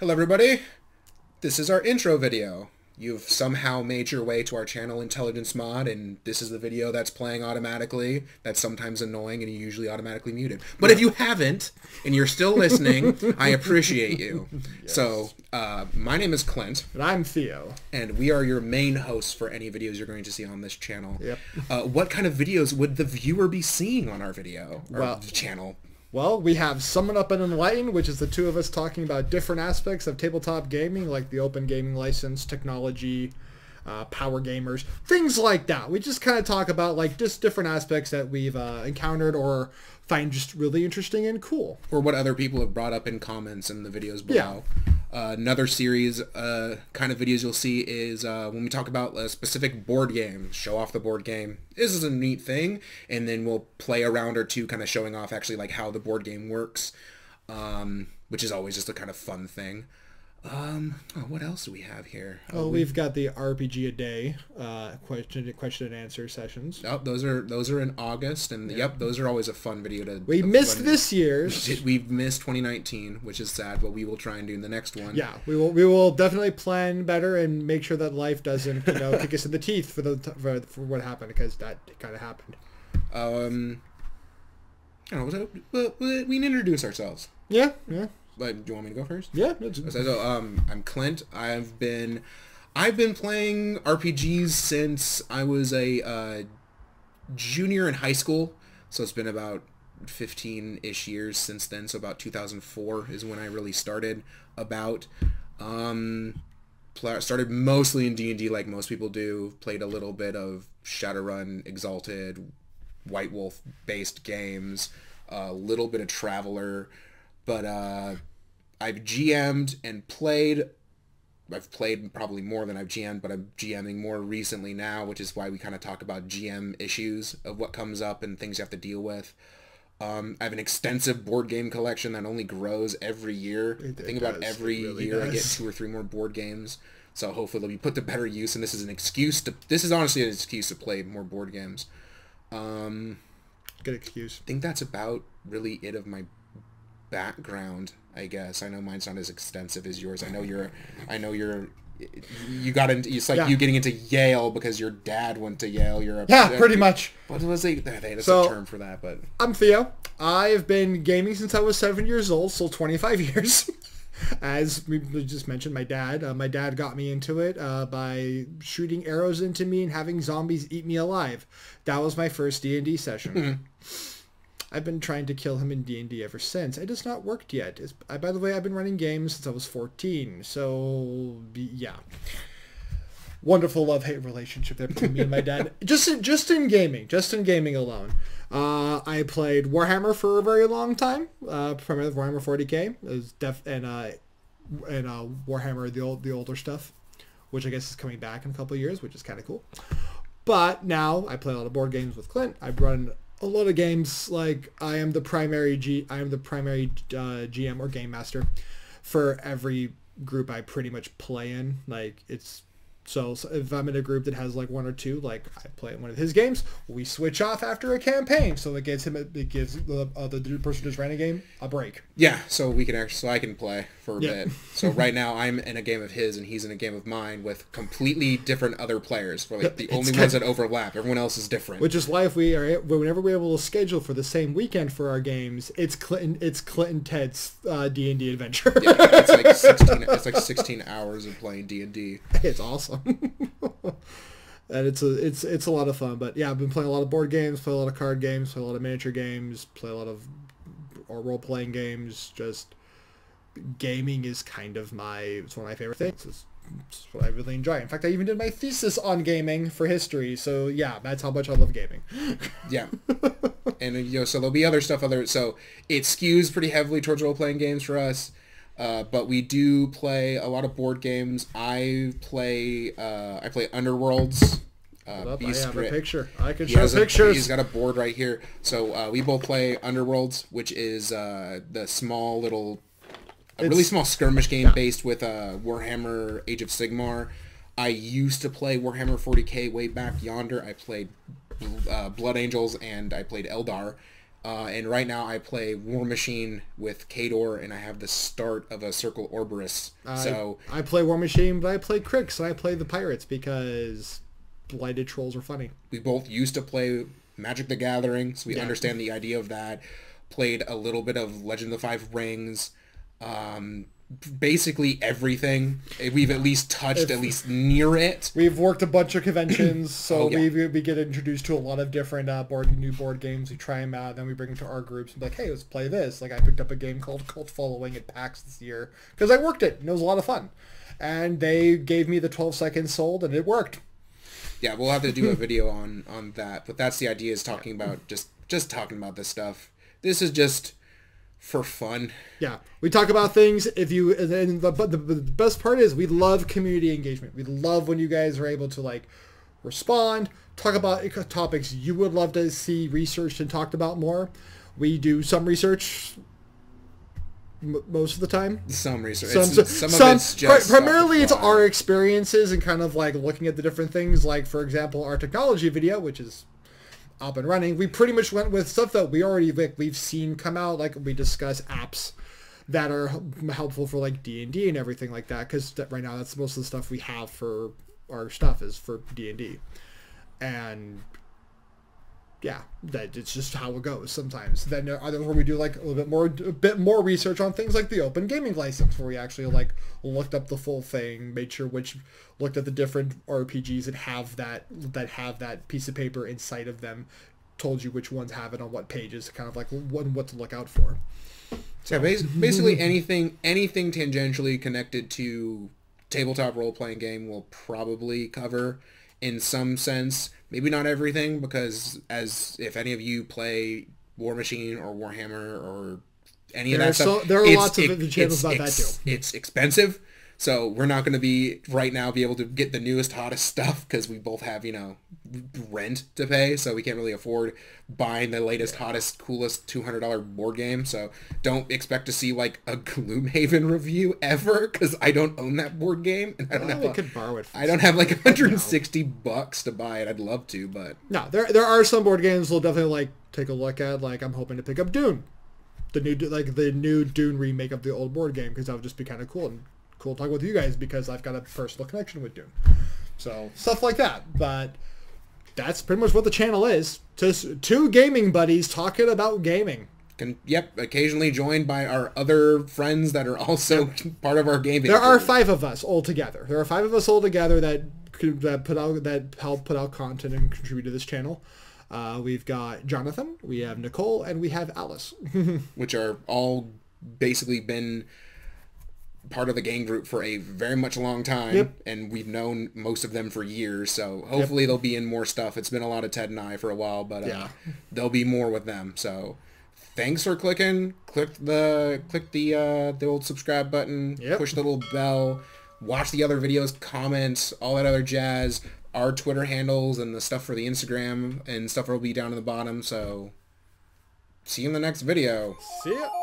Hello everybody, this is our intro video. You've somehow made your way to our channel Intelligence Mod, and this is the video that's playing automatically. That's sometimes annoying and usually automatically muted. But if you haven't, and you're still listening, I appreciate you. Yes. So, my name is Clint. And I'm Theo. And we are your main hosts for any videos you're going to see on this channel. Yep. What kind of videos would the viewer be seeing on our video, or channel? Well, we have Summon Up and Enlighten, which is the two of us talking about different aspects of tabletop gaming, like the open gaming license, technology, power gamers, things like that. We just kind of talk about like just different aspects that we've encountered or find just really interesting and cool. Or what other people have brought up in comments in the videos below. Yeah. Another series kind of videos you'll see is when we talk about a specific board game, show off the board game. This is a neat thing, and then we'll play a round or two kind of showing off actually like how the board game works, which is always just a kind of fun thing. What else do we have here? We've got the RPG a day question and answer sessions. Oh, those are in August, and yep, those are always a fun video to. We missed this year's. We've missed 2019, which is sad, but we will try and do the next one. Yeah, we will definitely plan better and make sure that life doesn't kick us in the teeth for what happened, because that kind of happened. I don't know. We can introduce ourselves. Yeah. But do you want me to go first? Yeah. So, I'm Clint. I've been playing RPGs since I was a junior in high school. So it's been about 15-ish years since then. So about 2004 is when I really started. Started mostly in D&D like most people do. Played a little bit of Shadowrun, Exalted, White Wolf based games. A little bit of Traveler. But I've GM'd and played. I've played probably more than I've GM'd, but I'm GMing more recently now, which is why we kind of talk about GM issues of what comes up and things you have to deal with. I have an extensive board game collection that only grows every year. I think about every year I get 2 or 3 more board games. So hopefully they'll be put to better use, and this is honestly an excuse to play more board games. Good excuse. I think that's about really it of my background, I guess. I know mine's not as extensive as yours. I know you got into, it's like you getting into Yale because your dad went to Yale. Pretty much. What was it? There's a term for that, but I'm Theo. I've been gaming since I was 7 years old, so 25 years. As we just mentioned, my dad got me into it by shooting arrows into me and having zombies eat me alive. That was my first D&D session. I've been trying to kill him in D&D ever since. It has not worked yet. By the way, I've been running games since I was 14. So, yeah. Wonderful love-hate relationship there between me and my dad. Just in gaming alone. I played Warhammer for a very long time. Primarily Warhammer 40k. And Warhammer, the older stuff, which I guess is coming back in a couple of years, which is kind of cool. But now I play a lot of board games with Clint. I've run a lot of games. Like I am the primary GM or game master for every group I pretty much play in. Like so if I'm in a group that has like 1 or 2, like I play one of his games, we switch off after a campaign, so it gives the person who's running a game a break. Yeah, so I can play for a bit. So right now I'm in a game of his and he's in a game of mine with completely different other players. We're like the only ones that overlap. Everyone else is different. Which is why whenever we're able to schedule for the same weekend for our games, it's Clint Ted's D&D adventure. Yeah, it's like 16 hours of playing D&D. It's awesome. And it's a lot of fun. But yeah, I've been playing a lot of board games, play a lot of card games, play a lot of miniature games, play a lot of role-playing games. Just gaming is kind of it's one of my favorite things. It's what I really enjoy. In fact, I even did my thesis on gaming for history. So yeah, that's how much I love gaming. Yeah. And so there'll be other stuff so it skews pretty heavily towards role-playing games for us. But we do play a lot of board games. I play Underworlds. I have a picture. I can show pictures. He's got a board right here. So we both play Underworlds, which is the really small skirmish game based with Warhammer Age of Sigmar. I used to play Warhammer 40k way back yonder. I played Blood Angels and I played Eldar. And right now I play War Machine with Kador, and I have the start of a Circle Orberus. So I play War Machine, but I play Crix, and I play the Pirates because blighted trolls are funny. we both used to play Magic the Gathering, so we understand the idea of that. Played a little bit of Legend of the Five Rings. Basically everything. We've at least touched at least near it. We've worked a bunch of conventions, so we get introduced to a lot of different new board games. We try them out, then we bring them to our groups and be like, hey, let's play this. Like I picked up a game called Cult Following at PAX this year because I worked it and it was a lot of fun. And they gave me the 12 seconds sold and it worked. Yeah, we'll have to do a video on that. But that's the idea, is talking about just talking about this stuff. This is just for fun. Yeah, we talk about things. And the best part is we love community engagement. We love when you guys are able to like respond, talk about topics you would love to see researched and talked about more. We do some research most of the time. Some research. Some of it's just primarily it's our experiences and kind of like looking at the different things. Like for example, our technology video, which is up and running, we pretty much went with stuff that we've seen come out. Like we discuss apps that are helpful for like D&D and everything like that, because right now that's most of the stuff we have for our stuff is for D&D. And yeah, that it's just how it goes sometimes. Then there are others where we do like a bit more research on things like the open gaming license, where we actually like looked up the full thing, made sure looked at the different RPGs that have that piece of paper inside of them, told you which ones have it on what pages, kind of like what to look out for. So yeah, basically anything tangentially connected to tabletop role-playing game we'll probably cover in some sense. Maybe not everything, because if any of you play War Machine or Warhammer or any of that stuff, there are lots of channels about that too. It's expensive, so we're not going to be able to get the newest, hottest stuff, because we both have rent to pay, so we can't really afford buying the latest, hottest, coolest $200 board game. So don't expect to see like a Gloomhaven review ever, because I don't own that board game, and I don't borrow it. I don't have like $160 to buy it. I'd love to, but no, there are some board games we'll definitely like take a look at. Like I'm hoping to pick up Dune, the new Dune remake of the old board game, because that would just be kind of cool and cool talking with you guys, because I've got a personal connection with Dune. So stuff like that. But that's pretty much what the channel is. Just two gaming buddies talking about gaming. Occasionally joined by our other friends that are also part of our gaming. There are 5 of us all together. There are 5 of us all together that help put out content and contribute to this channel. We've got Jonathan, we have Nicole, and we have Alice. Which are all basically been part of the game group for a very much long time, and we've known most of them for years, so hopefully they'll be in more stuff. It's been a lot of Ted and I for a while, but there'll be more with them. So thanks for clicking. Click the old subscribe button, push the little bell, watch the other videos, comment, all that other jazz. Our Twitter handles and the stuff for the Instagram and stuff will be down in the bottom, so see you in the next video. See ya.